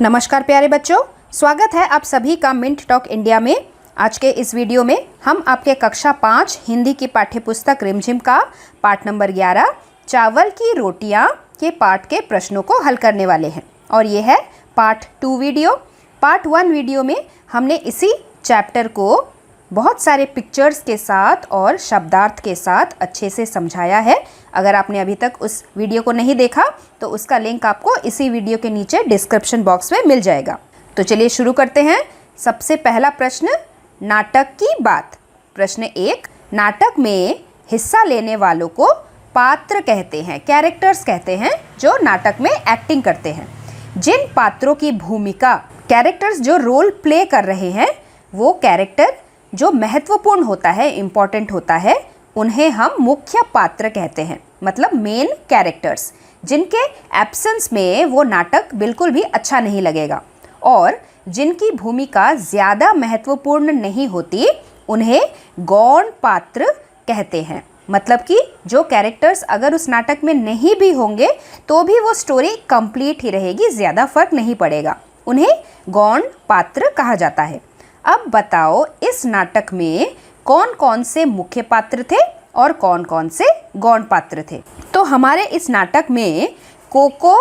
नमस्कार प्यारे बच्चों, स्वागत है आप सभी का मिंट टॉक इंडिया में। आज के इस वीडियो में हम आपके कक्षा 5 हिंदी की पाठ्यपुस्तक रिमझिम का पाठ नंबर 11 चावल की रोटियां के पाठ के प्रश्नों को हल करने वाले हैं। और ये है पार्ट 2 वीडियो। पार्ट 1 वीडियो में हमने इसी चैप्टर को बहुत सारे पिक्चर्स के साथ और शब्दार्थ के साथ अच्छे से समझाया है। अगर आपने अभी तक उस वीडियो को नहीं देखा तो उसका लिंक आपको इसी वीडियो के नीचे डिस्क्रिप्शन बॉक्स में मिल जाएगा। तो चलिए शुरू करते हैं। सबसे पहला प्रश्न, नाटक की बात। प्रश्न 1, नाटक में हिस्सा लेने वालों को पात्र कहते हैं, कैरेक्टर्स कहते हैं जो नाटक में एक्टिंग करते हैं। जिन पात्रों की भूमिका, कैरेक्टर्स जो रोल प्ले कर रहे हैं, वो कैरेक्टर जो महत्वपूर्ण होता है, इम्पॉर्टेंट होता है, उन्हें हम मुख्य पात्र कहते हैं, मतलब मेन कैरेक्टर्स, जिनके एब्सेंस में वो नाटक बिल्कुल भी अच्छा नहीं लगेगा। और जिनकी भूमिका ज़्यादा महत्वपूर्ण नहीं होती, उन्हें गौण पात्र कहते हैं। मतलब कि जो कैरेक्टर्स अगर उस नाटक में नहीं भी होंगे तो भी वो स्टोरी कंप्लीट ही रहेगी, ज़्यादा फर्क नहीं पड़ेगा, उन्हें गौण पात्र कहा जाता है। अब बताओ, इस नाटक में कौन कौन से मुख्य पात्र थे और कौन कौन से गौण पात्र थे। तो हमारे इस नाटक में कोको,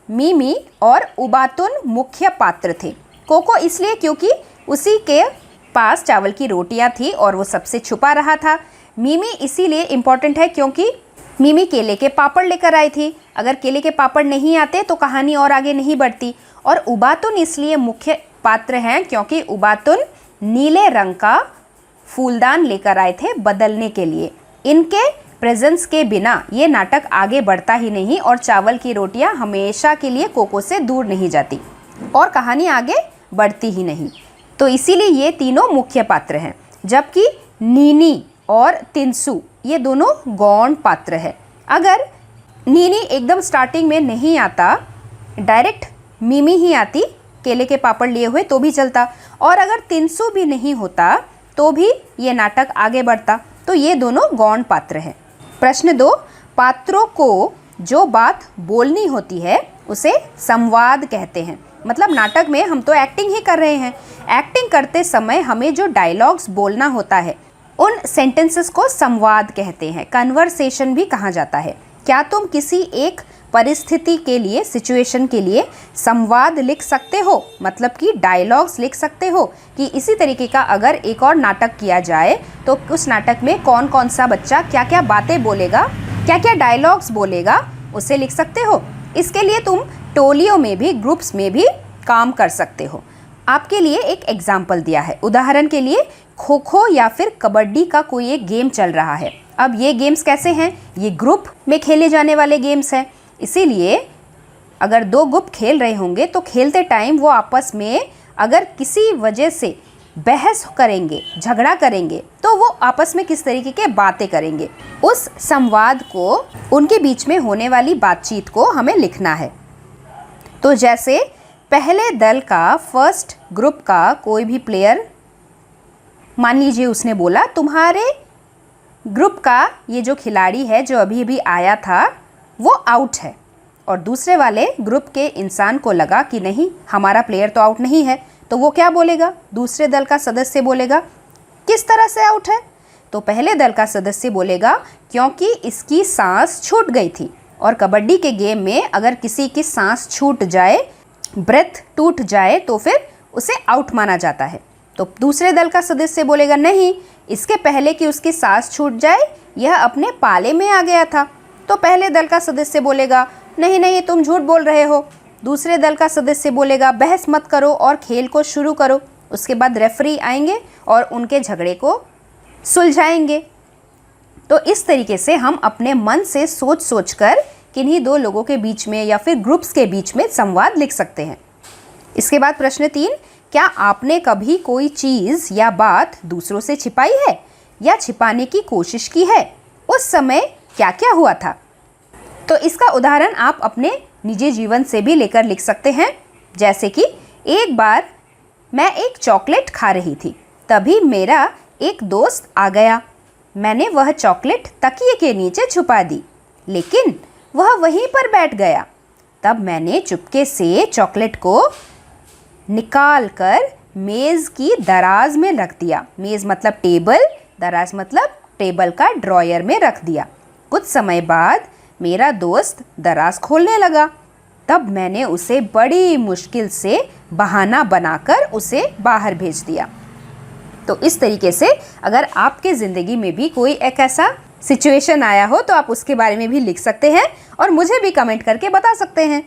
मिमी और उबातुन मुख्य पात्र थे। कोको इसलिए क्योंकि उसी के पास चावल की रोटियां थी और वो सबसे छुपा रहा था। मिमी इसीलिए इम्पॉर्टेंट है क्योंकि मिमी केले के पापड़ लेकर आई थी। अगर केले के पापड़ नहीं आते तो कहानी और आगे नहीं बढ़ती। और उबातुन इसलिए मुख्य पात्र हैं क्योंकि उबातुन नीले रंग का फूलदान लेकर आए थे बदलने के लिए। इनके प्रेजेंस के बिना ये नाटक आगे बढ़ता ही नहीं और चावल की रोटियां हमेशा के लिए कोको से दूर नहीं जाती और कहानी आगे बढ़ती ही नहीं। तो इसीलिए ये तीनों मुख्य पात्र हैं, जबकि नीनी और तिनसु ये दोनों गौण पात्र है। अगर नीनी एकदम स्टार्टिंग में नहीं आता, डायरेक्ट मिमी ही आती केले के पापड़ लिए हुए तो भी चलता, और अगर तिनसु भी नहीं होता तो भी ये नाटक आगे बढ़ता। तो ये दोनों गौण पात्र हैं। प्रश्न 2, पात्रों को जो बात बोलनी होती है उसे संवाद कहते हैं। मतलब नाटक में हम तो एक्टिंग ही कर रहे हैं, एक्टिंग करते समय हमें जो डायलॉग्स बोलना होता है उन सेंटेंसेस को संवाद कहते हैं, कन्वर्सेशन भी कहा जाता है। क्या तुम किसी एक परिस्थिति के लिए, सिचुएशन के लिए संवाद लिख सकते हो, मतलब कि डायलॉग्स लिख सकते हो कि इसी तरीके का अगर एक और नाटक किया जाए तो उस नाटक में कौन कौन सा बच्चा क्या क्या बातें बोलेगा, क्या क्या डायलॉग्स बोलेगा, उसे लिख सकते हो। इसके लिए तुम टोलियों में भी, ग्रुप्स में भी काम कर सकते हो। आपके लिए एक एग्जाम्पल दिया है। उदाहरण के लिए खो खो या फिर कबड्डी का कोई एक गेम चल रहा है। अब ये गेम्स कैसे हैं? ये ग्रुप में खेले जाने वाले गेम्स हैं। इसीलिए अगर 2 ग्रुप खेल रहे होंगे तो खेलते टाइम वो आपस में अगर किसी वजह से बहस करेंगे, झगड़ा करेंगे, तो वो आपस में किस तरीके के बातें करेंगे, उस संवाद को, उनके बीच में होने वाली बातचीत को हमें लिखना है। तो जैसे पहले दल का, फर्स्ट ग्रुप का कोई भी प्लेयर, मान लीजिए उसने बोला तुम्हारे ग्रुप का ये जो खिलाड़ी है जो अभी अभी आया था वो आउट है, और दूसरे वाले ग्रुप के इंसान को लगा कि नहीं, हमारा प्लेयर तो आउट नहीं है, तो वो क्या बोलेगा? दूसरे दल का सदस्य बोलेगा किस तरह से आउट है? तो पहले दल का सदस्य बोलेगा क्योंकि इसकी सांस छूट गई थी। और कबड्डी के गेम में अगर किसी की सांस छूट जाए, ब्रेथ टूट जाए, तो फिर उसे आउट माना जाता है। तो दूसरे दल का सदस्य बोलेगा नहीं, इसके पहले कि उसकी सांस छूट जाए यह अपने पाले में आ गया था। तो पहले दल का सदस्य बोलेगा नहीं नहीं, तुम झूठ बोल रहे हो। दूसरे दल का सदस्य बोलेगा बहस मत करो और खेल को शुरू करो। उसके बाद रेफरी आएंगे और उनके झगड़े को सुलझाएंगे। तो इस तरीके से हम अपने मन से सोच सोच कर किन्हीं 2 लोगों के बीच में या फिर ग्रुप्स के बीच में संवाद लिख सकते हैं। इसके बाद प्रश्न 3, क्या आपने कभी कोई चीज़ या बात दूसरों से छिपाई है या छिपाने की कोशिश की है? उस समय क्या क्या हुआ था? तो इसका उदाहरण आप अपने निजी जीवन से भी लेकर लिख सकते हैं। जैसे कि एक बार मैं एक चॉकलेट खा रही थी, तभी मेरा एक दोस्त आ गया। मैंने वह चॉकलेट तकिए के नीचे छुपा दी, लेकिन वह वहीं पर बैठ गया। तब मैंने चुपके से चॉकलेट को निकाल कर मेज़ की दराज में रख दिया। मेज़ मतलब टेबल, दराज मतलब टेबल का ड्रॉयर में रख दिया। कुछ समय बाद मेरा दोस्त दराज खोलने लगा। तब मैंने उसे बड़ी मुश्किल से बहाना बनाकर उसे बाहर भेज दिया। तो इस तरीके से अगर आपके ज़िंदगी में भी कोई एक ऐसा सिचुएशन आया हो तो आप उसके बारे में भी लिख सकते हैं और मुझे भी कमेंट करके बता सकते हैं।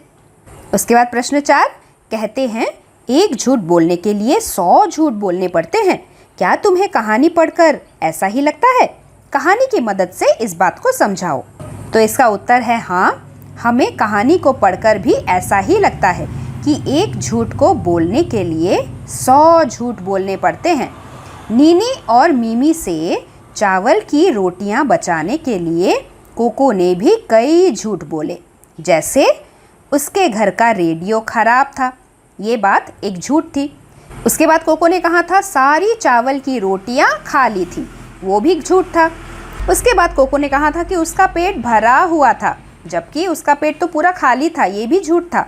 उसके बाद प्रश्न 4 कहते हैं, एक झूठ बोलने के लिए 100 झूठ बोलने पड़ते हैं। क्या तुम्हें कहानी पढ़कर ऐसा ही लगता है? कहानी की मदद से इस बात को समझाओ। तो इसका उत्तर है हाँ, हमें कहानी को पढ़कर भी ऐसा ही लगता है कि एक झूठ को बोलने के लिए 100 झूठ बोलने पड़ते हैं। नीनी और मिमी से चावल की रोटियां बचाने के लिए कोको ने भी कई झूठ बोले। जैसे उसके घर का रेडियो खराब था, ये बात एक झूठ थी। उसके बाद कोको ने कहा था सारी चावल की रोटियां खाली थी, वो भी एक झूठ था। उसके बाद कोको ने कहा था कि उसका पेट भरा हुआ था, जबकि उसका पेट तो पूरा खाली था, ये भी झूठ था।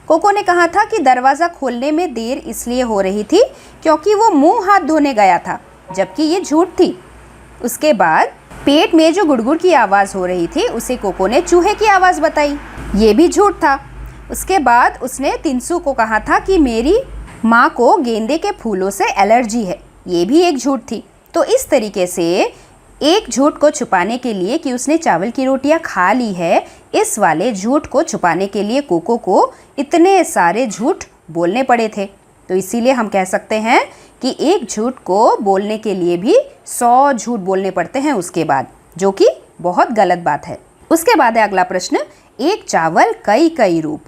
कोको ने कहा था कि दरवाज़ा खोलने में देर इसलिए हो रही थी क्योंकि वो मुंह हाथ धोने गया था, जबकि ये झूठ थी। उसके बाद पेट में जो गुड़गुड़ की आवाज़ हो रही थी उसे कोको ने चूहे की आवाज़ बताई, ये भी झूठ था। उसके बाद उसने तिनसु को कहा था कि मेरी माँ को गेंदे के फूलों से एलर्जी है, ये भी एक झूठ थी। तो इस तरीके से एक झूठ को छुपाने के लिए कि उसने चावल की रोटियां खा ली है, इस वाले झूठ को छुपाने के लिए कोको को इतने सारे झूठ बोलने पड़े थे। तो इसीलिए हम कह सकते हैं कि एक झूठ को बोलने के लिए भी 100 झूठ बोलने पड़ते हैं उसके बाद, जो कि बहुत गलत बात है। उसके बाद है अगला प्रश्न, एक चावल कई कई रूप।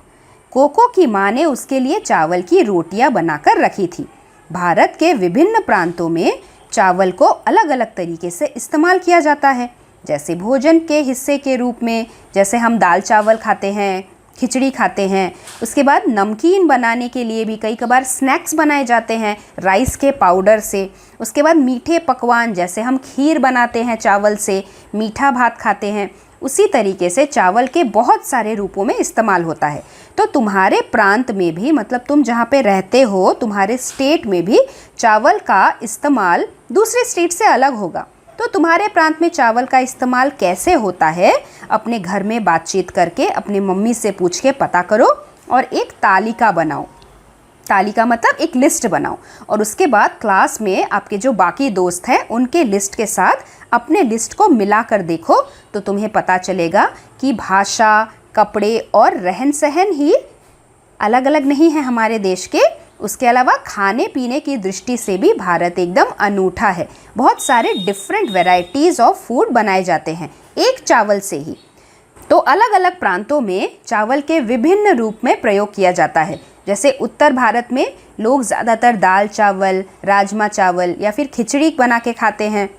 कोको की माँ ने उसके लिए चावल की रोटियां बनाकर रखी थी। भारत के विभिन्न प्रांतों में चावल को अलग अलग तरीके से इस्तेमाल किया जाता है, जैसे भोजन के हिस्से के रूप में, जैसे हम दाल चावल खाते हैं, खिचड़ी खाते हैं। उसके बाद नमकीन बनाने के लिए भी कई कबार स्नैक्स बनाए जाते हैं राइस के पाउडर से। उसके बाद मीठे पकवान, जैसे हम खीर बनाते हैं चावल से, मीठा भात खाते हैं, उसी तरीके से चावल के बहुत सारे रूपों में इस्तेमाल होता है। तो तुम्हारे प्रांत में भी, मतलब तुम जहाँ पे रहते हो, तुम्हारे स्टेट में भी चावल का इस्तेमाल दूसरे स्टेट से अलग होगा। तो तुम्हारे प्रांत में चावल का इस्तेमाल कैसे होता है, अपने घर में बातचीत करके अपनी मम्मी से पूछ के पता करो और एक तालिका बनाओ। तालिका मतलब एक लिस्ट बनाओ और उसके बाद क्लास में आपके जो बाकी दोस्त हैं उनके लिस्ट के साथ अपने लिस्ट को मिला कर देखो, तो तुम्हें पता चलेगा कि भाषा, कपड़े और रहन सहन ही अलग अलग नहीं है हमारे देश के। उसके अलावा खाने पीने की दृष्टि से भी भारत एकदम अनूठा है। बहुत सारे डिफरेंट वैरायटीज़ ऑफ फूड बनाए जाते हैं एक चावल से ही। तो अलग अलग प्रांतों में चावल के विभिन्न रूप में प्रयोग किया जाता है। जैसे उत्तर भारत में लोग ज़्यादातर दाल चावल, राजमा चावल या फिर खिचड़ी बना के खाते हैं।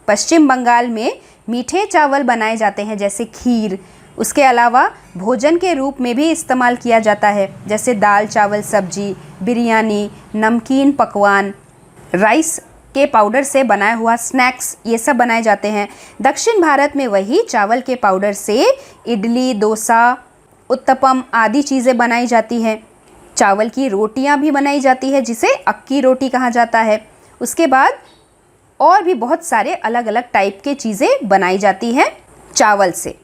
पश्चिम बंगाल में मीठे चावल बनाए जाते हैं जैसे खीर। उसके अलावा भोजन के रूप में भी इस्तेमाल किया जाता है, जैसे दाल चावल सब्जी, बिरयानी, नमकीन पकवान, राइस के पाउडर से बनाया हुआ स्नैक्स, ये सब बनाए जाते हैं। दक्षिण भारत में वही चावल के पाउडर से इडली, डोसा, उत्तपम आदि चीज़ें बनाई जाती हैं। चावल की रोटियां भी बनाई जाती है जिसे अक्की रोटी कहा जाता है। उसके बाद और भी बहुत सारे अलग अलग टाइप के चीज़ें बनाई जाती हैं चावल से।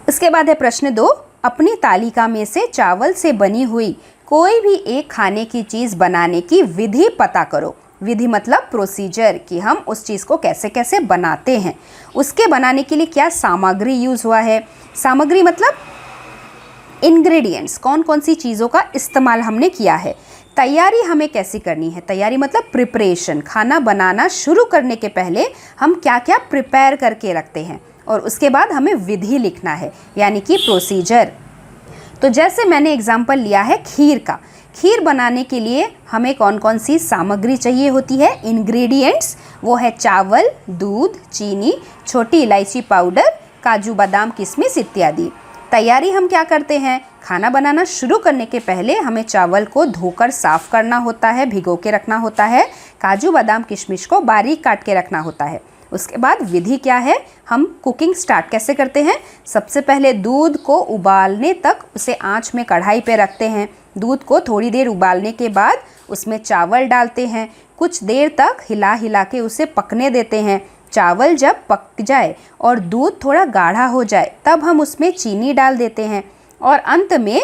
इसके बाद है प्रश्न 2, अपनी तालिका में से चावल से बनी हुई कोई भी एक खाने की चीज़ बनाने की विधि पता करो। विधि मतलब प्रोसीजर, कि हम उस चीज़ को कैसे कैसे बनाते हैं, उसके बनाने के लिए क्या सामग्री यूज़ हुआ है। सामग्री मतलब इंग्रेडिएंट्स, कौन कौन सी चीज़ों का इस्तेमाल हमने किया है। तैयारी हमें कैसी करनी है, तैयारी मतलब प्रिपरेशन, खाना बनाना शुरू करने के पहले हम क्या क्या प्रिपेयर करके रखते हैं। और उसके बाद हमें विधि लिखना है, यानी कि प्रोसीजर। तो जैसे मैंने एग्जाम्पल लिया है खीर का, खीर बनाने के लिए हमें कौन कौन सी सामग्री चाहिए होती है, इंग्रेडिएंट्स, वो है चावल, दूध, चीनी, छोटी इलायची पाउडर, काजू बादाम किशमिश इत्यादि। तैयारी हम क्या करते हैं, खाना बनाना शुरू करने के पहले हमें चावल को धोकर साफ़ करना होता है, भिगो के रखना होता है, काजू बादाम किशमिश को बारीक काट के रखना होता है। उसके बाद विधि क्या है, हम कुकिंग स्टार्ट कैसे करते हैं। सबसे पहले दूध को उबालने तक उसे आंच में कढ़ाई पे रखते हैं, दूध को थोड़ी देर उबालने के बाद उसमें चावल डालते हैं। कुछ देर तक हिला हिला के उसे पकने देते हैं। चावल जब पक जाए और दूध थोड़ा गाढ़ा हो जाए तब हम उसमें चीनी डाल देते हैं और अंत में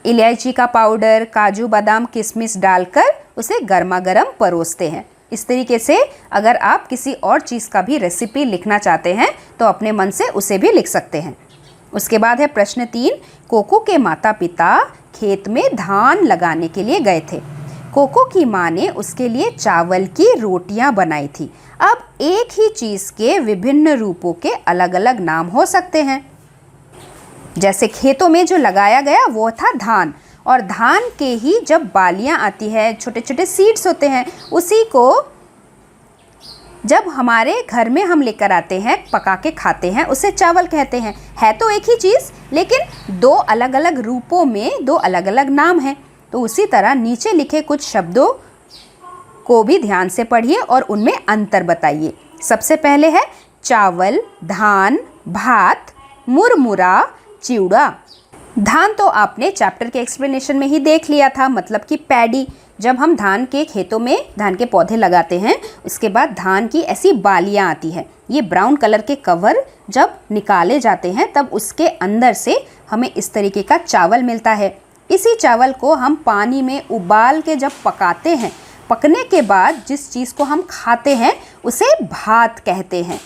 इलायची का पाउडर, काजू बादाम किशमिश डालकर उसे गर्मा गर्म परोसते हैं। इस तरीके से अगर आप किसी और चीज़ का भी रेसिपी लिखना चाहते हैं तो अपने मन से उसे भी लिख सकते हैं। उसके बाद है प्रश्न 3। कोको के माता पिता खेत में धान लगाने के लिए गए थे। कोको की माँ ने उसके लिए चावल की रोटियां बनाई थी। अब एक ही चीज़ के विभिन्न रूपों के अलग अलग नाम हो सकते हैं। जैसे खेतों में जो लगाया गया वो था धान, और धान के ही जब बालियां आती है, छोटे छोटे सीड्स होते हैं, उसी को जब हमारे घर में हम लेकर आते हैं, पका के खाते हैं, उसे चावल कहते हैं। है तो एक ही चीज़ लेकिन दो अलग अलग रूपों में दो अलग अलग नाम हैं। तो उसी तरह नीचे लिखे कुछ शब्दों को भी ध्यान से पढ़िए और उनमें अंतर बताइए। सबसे पहले है चावल, धान, भात, मुरमुरा, चिवड़ा। धान तो आपने चैप्टर के एक्सप्लेनेशन में ही देख लिया था, मतलब कि पैडी। जब हम धान के खेतों में धान के पौधे लगाते हैं, उसके बाद धान की ऐसी बालियां आती हैं। ये ब्राउन कलर के कवर जब निकाले जाते हैं तब उसके अंदर से हमें इस तरीके का चावल मिलता है। इसी चावल को हम पानी में उबाल के जब पकाते हैं, पकने के बाद जिस चीज़ को हम खाते हैं उसे भात कहते हैं।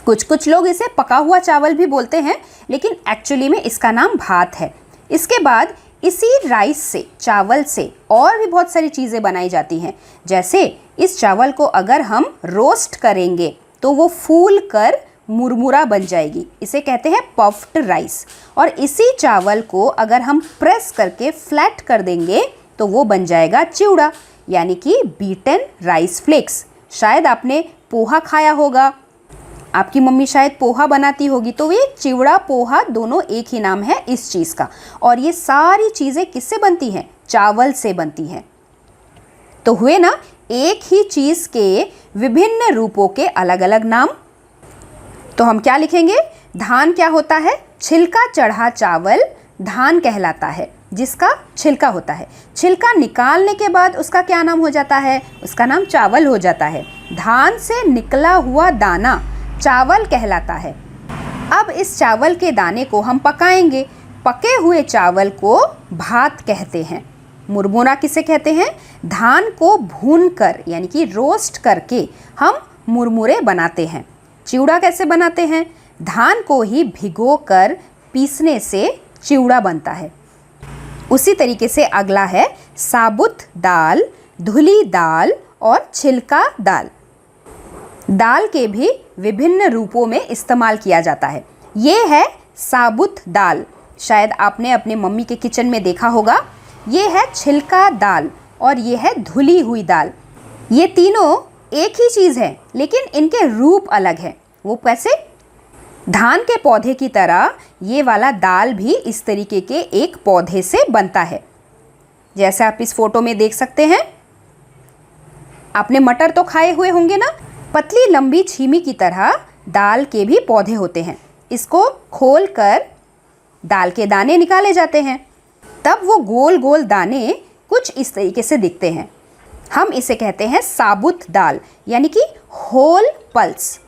कुछ लोग इसे पका हुआ चावल भी बोलते हैं, लेकिन एक्चुअली में इसका नाम भात है। इसके बाद इसी राइस से, चावल से और भी बहुत सारी चीज़ें बनाई जाती हैं। जैसे इस चावल को अगर हम रोस्ट करेंगे तो वो फूल कर मुरमुरा बन जाएगी, इसे कहते हैं पफ्ड राइस। और इसी चावल को अगर हम प्रेस करके फ्लैट कर देंगे तो वो बन जाएगा चिवड़ा, यानी कि बीटन राइस फ्लेक्स। शायद आपने पोहा खाया होगा, आपकी मम्मी शायद पोहा बनाती होगी, तो ये चिवड़ा पोहा दोनों एक ही नाम है इस चीज़ का। और ये सारी चीज़ें किससे बनती हैं? चावल से बनती हैं। तो हुए ना एक ही चीज़ के विभिन्न रूपों के अलग अलग नाम। तो हम क्या लिखेंगे? धान क्या होता है? छिलका चढ़ा चावल धान कहलाता है, जिसका छिलका होता है। छिलका निकालने के बाद उसका क्या नाम हो जाता है? उसका नाम चावल हो जाता है। धान से निकला हुआ दाना चावल कहलाता है। अब इस चावल के दाने को हम पकाएंगे। पके हुए चावल को भात कहते हैं। मुरमुरा किसे कहते हैं? धान को भूनकर यानी कि रोस्ट करके हम मुरमुरे बनाते हैं। चिवड़ा कैसे बनाते हैं? धान को ही भिगोकर पीसने से चिवड़ा बनता है। उसी तरीके से अगला है साबुत दाल, धुली दाल और छिलका दाल। दाल के भी विभिन्न रूपों में इस्तेमाल किया जाता है। ये है साबुत दाल, शायद आपने अपने मम्मी के किचन में देखा होगा। ये है छिलका दाल और ये है धुली हुई दाल। ये तीनों एक ही चीज़ है लेकिन इनके रूप अलग हैं। वो कैसे? धान के पौधे की तरह ये वाला दाल भी इस तरीके के एक पौधे से बनता है, जैसे आप इस फोटो में देख सकते हैं। आपने मटर तो खाए हुए होंगे ना? पतली लंबी छीमी की तरह दाल के भी पौधे होते हैं। इसको खोलकर दाल के दाने निकाले जाते हैं, तब वो गोल गोल दाने कुछ इस तरीके से दिखते हैं। हम इसे कहते हैं साबुत दाल यानी कि होल पल्स।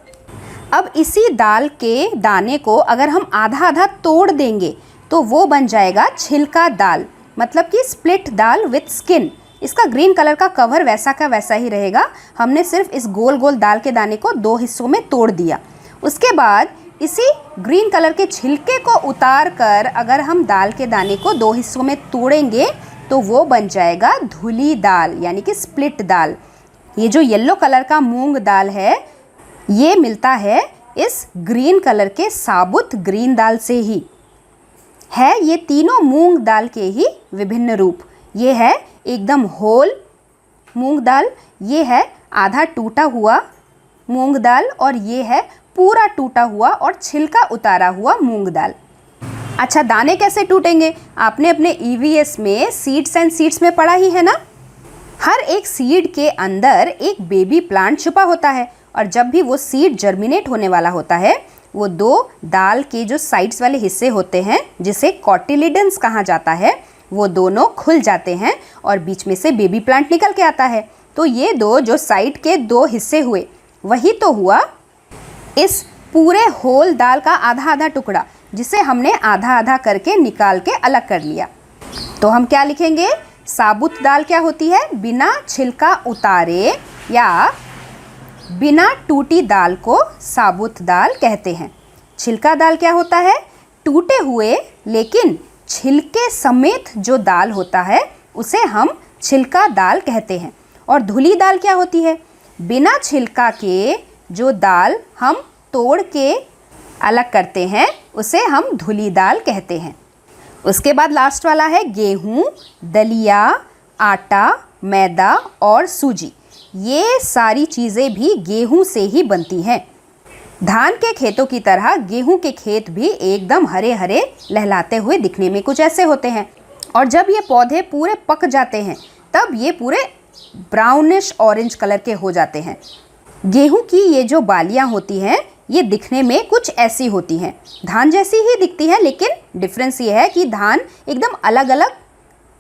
अब इसी दाल के दाने को अगर हम आधा आधा तोड़ देंगे तो वो बन जाएगा छिलका दाल, मतलब कि स्प्लिट दाल विथ स्किन। इसका ग्रीन कलर का कवर वैसा का वैसा ही रहेगा। हमने सिर्फ इस गोल गोल दाल के दाने को दो हिस्सों में तोड़ दिया। उसके बाद इसी ग्रीन कलर के छिलके को उतार कर अगर हम दाल के दाने को दो हिस्सों में तोड़ेंगे तो वो बन जाएगा धुली दाल यानी कि स्प्लिट दाल। ये जो येलो कलर का मूंग दाल है ये मिलता है इस ग्रीन कलर के साबुत ग्रीन दाल से ही है। ये तीनों मूंग दाल के ही विभिन्न रूप। ये है एकदम होल मूंग दाल, ये है आधा टूटा हुआ मूंग दाल और ये है पूरा टूटा हुआ और छिलका उतारा हुआ मूंग दाल। अच्छा, दाने कैसे टूटेंगे? आपने अपने EVS में सीड्स एंड सीड्स में पढ़ा ही है ना। हर एक सीड के अंदर एक बेबी प्लांट छुपा होता है और जब भी वो सीड जर्मिनेट होने वाला होता है वो दो दाल के जो साइड्स वाले हिस्से होते हैं जिसे कॉटिलिडन्स कहा जाता है, वो दोनों खुल जाते हैं और बीच में से बेबी प्लांट निकल के आता है। तो ये दो जो साइड के दो हिस्से हुए, वही तो हुआ इस पूरे होल दाल का आधा आधा टुकड़ा, जिसे हमने आधा आधा करके निकाल के अलग कर लिया। तो हम क्या लिखेंगे? साबुत दाल क्या होती है? बिना छिलका उतारे या बिना टूटी दाल को साबुत दाल कहते हैं। छिलका दाल क्या होता है? टूटे हुए लेकिन छिलके समेत जो दाल होता है उसे हम छिलका दाल कहते हैं। और धुली दाल क्या होती है? बिना छिलका के जो दाल हम तोड़ के अलग करते हैं उसे हम धुली दाल कहते हैं। उसके बाद लास्ट वाला है गेहूँ, दलिया, आटा, मैदा और सूजी। ये सारी चीज़ें भी गेहूँ से ही बनती हैं। धान के खेतों की तरह गेहूं के खेत भी एकदम हरे हरे लहलाते हुए दिखने में कुछ ऐसे होते हैं। और जब ये पौधे पूरे पक जाते हैं तब ये पूरे ब्राउनिश ऑरेंज कलर के हो जाते हैं। गेहूं की ये जो बालियां होती हैं ये दिखने में कुछ ऐसी होती हैं, धान जैसी ही दिखती है, लेकिन डिफरेंस ये है कि धान एकदम अलग अलग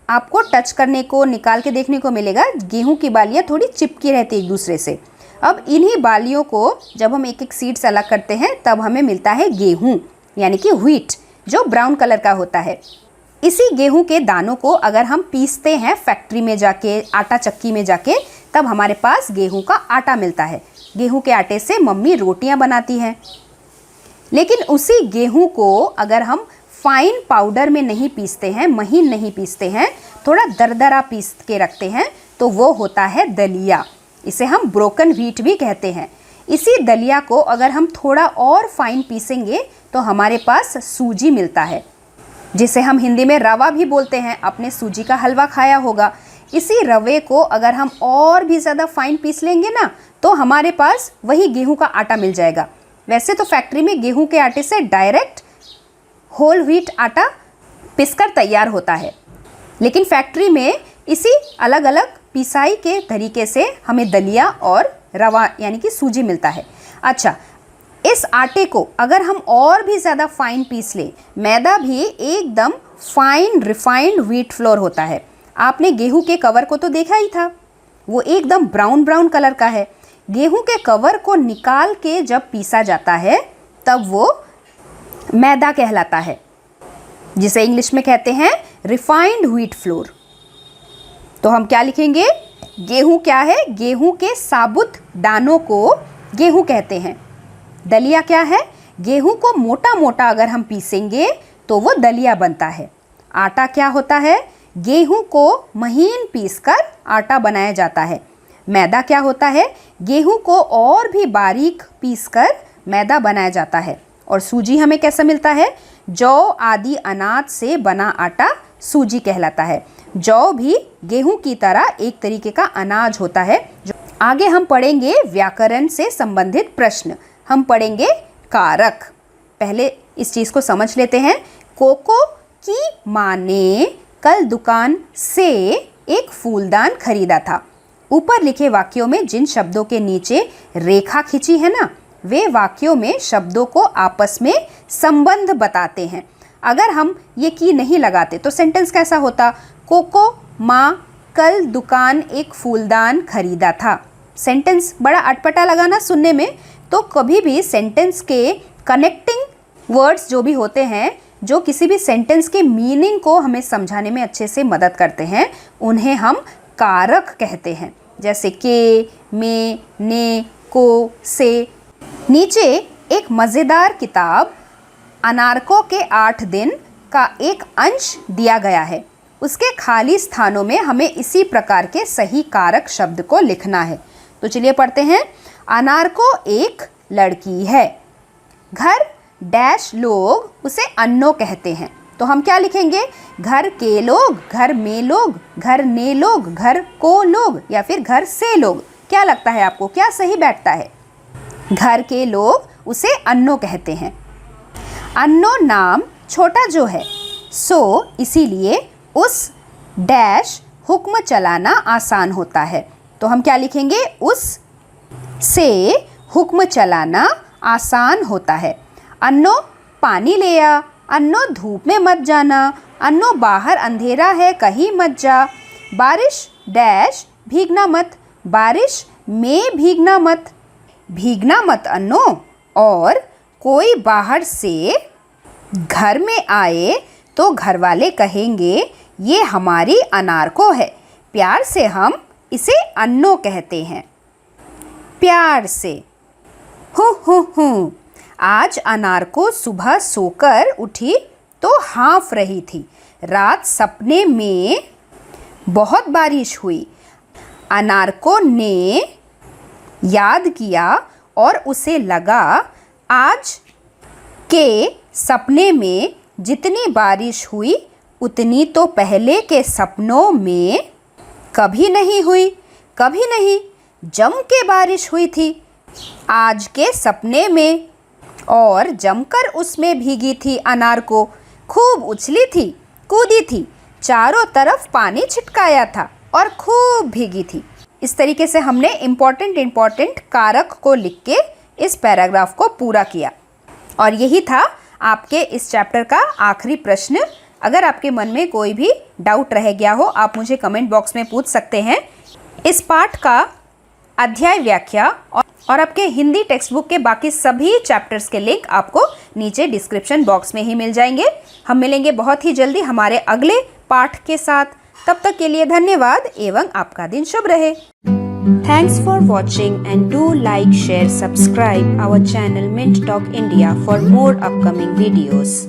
आपको टच करने को, निकाल के देखने को मिलेगा। गेहूं की बालियां थोड़ी चिपकी रहती है एक दूसरे से। अब इन्हीं बालियों को जब हम एक एक सीड से अलग करते हैं तब हमें मिलता है गेहूं, यानी कि व्हीट, जो ब्राउन कलर का होता है। इसी गेहूं के दानों को अगर हम पीसते हैं फैक्ट्री में जाके, आटा चक्की में जाके, तब हमारे पास गेहूं का आटा मिलता है। गेहूं के आटे से मम्मी रोटियां बनाती हैं। लेकिन उसी गेहूं को अगर हम फाइन पाउडर में नहीं पीसते हैं, महीन नहीं पीसते हैं, थोड़ा दरदरा पीस के रखते हैं, तो वो होता है दलिया। इसे हम ब्रोकन व्हीट भी कहते हैं। इसी दलिया को अगर हम थोड़ा और फाइन पीसेंगे तो हमारे पास सूजी मिलता है, जिसे हम हिंदी में रवा भी बोलते हैं। आपने सूजी का हलवा खाया होगा। इसी रवे को अगर हम और भी ज़्यादा फाइन पीस लेंगे ना, तो हमारे पास वही गेहूं का आटा मिल जाएगा। वैसे तो फैक्ट्री में गेहूं के आटे से डायरेक्ट होल व्हीट आटा पिसकर तैयार होता है, लेकिन फैक्ट्री में इसी अलग अलग पिसाई के तरीके से हमें दलिया और रवा यानी कि सूजी मिलता है। अच्छा, इस आटे को अगर हम और भी ज़्यादा फाइन पीस लें, मैदा भी एकदम फाइन रिफाइंड व्हीट फ्लोर होता है। आपने गेहूं के कवर को तो देखा ही था, वो एकदम ब्राउन ब्राउन कलर का है। गेहूं के कवर को निकाल के जब पीसा जाता है तब वो मैदा कहलाता है, जिसे इंग्लिश में कहते हैं रिफाइंड व्हीट फ्लोर। तो हम क्या लिखेंगे? गेहूं क्या है? गेहूं के साबुत दानों को गेहूं कहते हैं। दलिया क्या है? गेहूं को मोटा मोटा अगर हम पीसेंगे तो वो दलिया बनता है। आटा क्या होता है? गेहूं को महीन पीसकर आटा बनाया जाता है। मैदा क्या होता है? गेहूं को और भी बारीक पीसकर मैदा बनाया जाता है। और सूजी हमें कैसा मिलता है? जौ आदि अनाज से बना आटा सूजी कहलाता है। जौ भी गेहूं की तरह एक तरीके का अनाज होता है। आगे हम पढ़ेंगे व्याकरण से संबंधित प्रश्न, हम पढ़ेंगे कारक। पहले इस चीज़ को समझ लेते हैं। कोको की माँ ने कल दुकान से एक फूलदान खरीदा था। ऊपर लिखे वाक्यों में जिन शब्दों के नीचे रेखा खींची है ना, वे वाक्यों में शब्दों को आपस में संबंध बताते हैं। अगर हम ये की नहीं लगाते तो सेंटेंस कैसा होता? कोको माँ कल दुकान एक फूलदान खरीदा था। सेंटेंस बड़ा अटपटा लगा ना सुनने में। तो कभी भी सेंटेंस के कनेक्टिंग वर्ड्स जो भी होते हैं, जो किसी भी सेंटेंस के मीनिंग को हमें समझाने में अच्छे से मदद करते हैं, उन्हें हम कारक कहते हैं। जैसे के, में, ने, को, से। नीचे एक मज़ेदार किताब अनारकों के 8 दिन का एक अंश दिया गया है। उसके खाली स्थानों में हमें इसी प्रकार के सही कारक शब्द को लिखना है। तो चलिए पढ़ते हैं। अनारको एक लड़की है। घर डैश लोग उसे अन्नो कहते हैं। तो हम क्या लिखेंगे? घर के लोग, घर में लोग, घर ने लोग, घर को लोग, या फिर घर से लोग। क्या लगता है आपको, क्या सही बैठता है? घर के लोग उसे अन्नो कहते हैं। अन्नो नाम छोटा जो है, सो इसीलिए उस डैश हुक्म चलाना आसान होता है। तो हम क्या लिखेंगे? उस से हुक्म चलाना आसान होता है। अन्नो पानी ले आ, अन्नो धूप में मत जाना, अन्नो बाहर अंधेरा है कहीं मत जा, बारिश डैश भीगना मत, बारिश में भीगना मत अन्नो। और कोई बाहर से घर में आए तो घर वाले कहेंगे ये हमारी अनारको है, प्यार से हम इसे अन्नो कहते हैं, प्यार से। हूँ आज अनारको सुबह सोकर उठी तो हाँफ रही थी, रात सपने में बहुत बारिश हुई। अनारको ने याद किया और उसे लगा आज के सपने में जितनी बारिश हुई उतनी तो पहले के सपनों में कभी नहीं हुई, कभी नहीं। जम के बारिश हुई थी आज के सपने में और जमकर उसमें भीगी थी अनारको, खूब उछली थी, कूदी थी, चारों तरफ पानी छिटकाया था और खूब भीगी थी। इस तरीके से हमने इम्पॉर्टेंट कारक को लिख के इस पैराग्राफ को पूरा किया। और यही था आपके इस चैप्टर का आखिरी प्रश्न। अगर आपके मन में कोई भी डाउट रह गया हो आप मुझे कमेंट बॉक्स में पूछ सकते हैं। इस पाठ का अध्याय व्याख्या और आपके हिंदी टेक्स्ट बुक के बाकी सभी चैप्टर्स के लिंक आपको नीचे डिस्क्रिप्शन बॉक्स में ही मिल जाएंगे। हम मिलेंगे बहुत ही जल्दी हमारे अगले पाठ के साथ। तब तक के लिए धन्यवाद एवं आपका दिन शुभ रहे। Thanks for watching and do like, share, subscribe our channel Mint Talk India for more upcoming videos.